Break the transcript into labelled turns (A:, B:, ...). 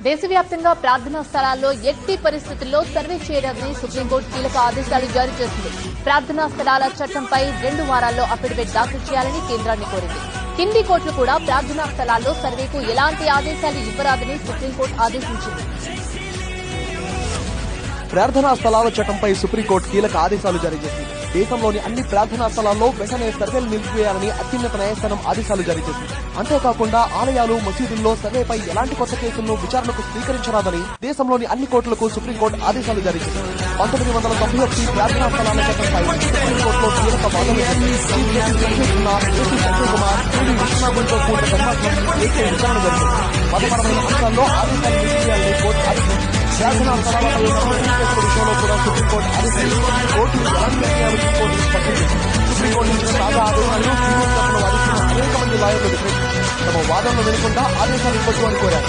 A: దేశవ్యాప్తంగా ప్రార్థనా స్థలాల్లో ఎట్టి పరిస్థితుల్లో సర్వే చేయడాన్ని సుప్రీంకోర్టు కీలక ఆదేశాలు జారీ చేసింది. ప్రార్థనా స్థలాల చట్టంపై 2 వారాల్లో అఫిడవిట్ దాఖలు చేయాలని కేంద్రాన్ని కోరింది. కింది కోర్టులు కూడా ప్రార్థనా స్థలాల్లో సర్వేకు ఎలాంటి ఆదేశాలు ఇవ్వరాదని సుప్రీంకోర్టు ఆదేశించింది.
B: ప్రార్థనా స్థలాల చట్టంపై సుప్రీంకోర్టు కీలక ఆదేశాలు జారీ చేసింది. దేశంలోని అన్ని ప్రార్థనా స్థలాల్లో వెంటనే సర్వేలు నిలిపివేయాలని అత్యున్నత న్యాయస్థానం ఆదేశాలు జారీ చేసింది. అంతేకాకుండా ఆలయాలు, మసీదుల్లో సర్వేపై ఎలాంటి కొత్త కేసులను విచారణకు స్వీకరించరాదని దేశంలోని అన్ని కోర్టులకు సుప్రీంకోర్టు ఆదేశాలు జారీ చేసింది. 1991 ప్రార్థనా స్థలాల చట్టంపై సుప్రీంకోర్టులో కీలక వాదనలు విశ్వనాథంతో కూడిన ధర్మాసనం విచారణ జరిగింది. మతపరమైన అంశాల్లో ఆదేశాలు నిలిపివేయాలని కోర్టు ఆదేశించింది. ప్రార్థనా స్థలాలపై విషయంలో కూడా సుప్రీంకోర్టు ఆదేశాలు కోర్టు ఎలాంటి నిర్ణయాలు తీసుకోవాలని స్పష్టం చేసింది. సుప్రీంకోర్టు ఇచ్చిన తాజా ఆదేశాలను వాదిస్తున్న అనేక మంది లాయర్లు తమ వాదనలు వినకుండా ఆదేశాలు ఇవ్వద్దు అని కోరారు.